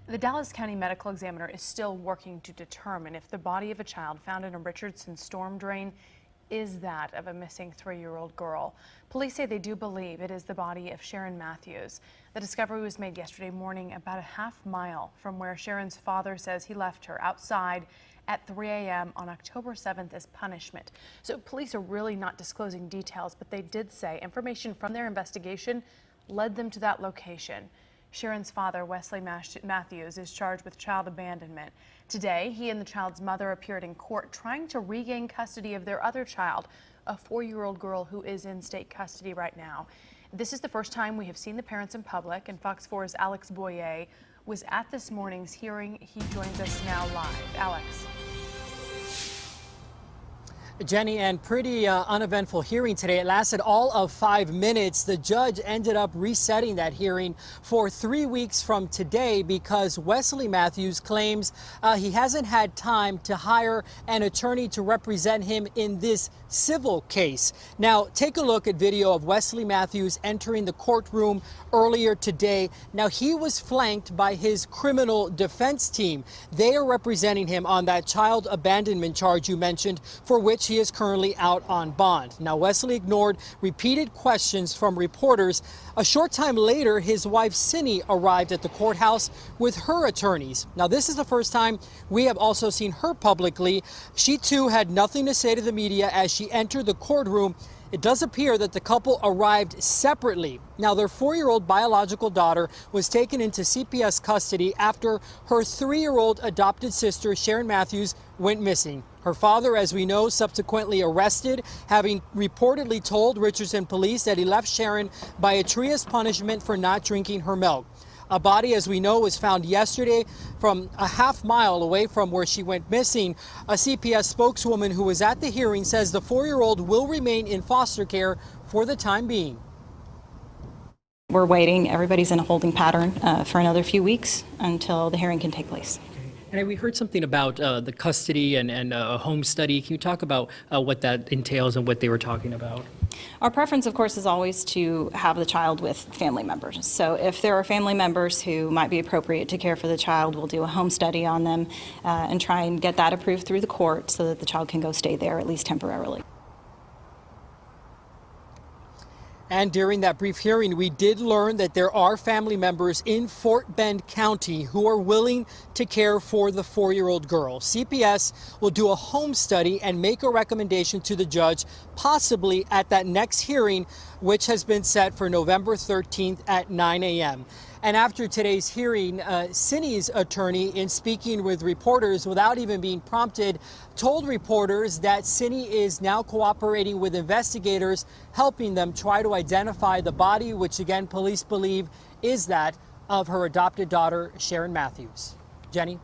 The Dallas County Medical Examiner is still working to determine if the body of a child found in a Richardson storm drain is that of a missing 3-year-old girl. Police say they do believe it is the body of Sherin Mathews. The discovery was made yesterday morning about a half-mile from where Sherin's father says he left her outside at 3 a.m. on October 7th as punishment. So police are really not disclosing details, but they did say information from their investigation led them to that location. Sherin's father, Wesley Mathews, is charged with child abandonment. Today, he and the child's mother appeared in court trying to regain custody of their other child, a 4-year-old girl who is in state custody right now. This is the first time we have seen the parents in public, and Fox 4's Alex Boyer was at this morning's hearing. He joins us now live. Alex. Jenny, and pretty uneventful hearing today. It lasted all of 5 minutes. The judge ended up resetting that hearing for 3 weeks from today because Wesley Mathews claims he hasn't had time to hire an attorney to represent him in this civil case. Now, take a look at video of Wesley Mathews entering the courtroom earlier today. Now, he was flanked by his criminal defense team. They are representing him on that child abandonment charge you mentioned, for which he is currently out on bond. Now, Wesley ignored repeated questions from reporters. A short time later, his wife Cindy arrived at the courthouse with her attorneys. Now, this is the first time we have also seen her publicly. She too had nothing to say to the media as she entered the courtroom. It does appear that the couple arrived separately. Now, their 4-year-old biological daughter was taken into CPS custody after her 3-year-old adopted sister, Sherin Mathews, went missing. Her father, as we know, subsequently arrested, having reportedly told Richardson police that he left Sherin by a tree as punishment for not drinking her milk. A body, as we know, was found yesterday from a half-mile away from where she went missing. A CPS spokeswoman who was at the hearing says the 4-year-old will remain in foster care for the time being. We're waiting. Everybody's in a holding pattern for another few weeks until the hearing can take place. And we heard something about the custody and a home study. Can you talk about what that entails and what they were talking about? Our preference, of course, is always to have the child with family members. So if there are family members who might be appropriate to care for the child, we'll do a home study on them and try and get that approved through the court so that the child can go stay there, at least temporarily. And during that brief hearing, we did learn that there are family members in Fort Bend County who are willing to care for the 4-year-old girl. CPS will do a home study and make a recommendation to the judge, possibly at that next hearing, which has been set for November 13th at 9 a.m. And after today's hearing, Cindy's attorney, in speaking with reporters without even being prompted, told reporters that Cindy is now cooperating with investigators, helping them try to identify the body, which again, police believe is that of her adopted daughter, Sherin Mathews. Jenny?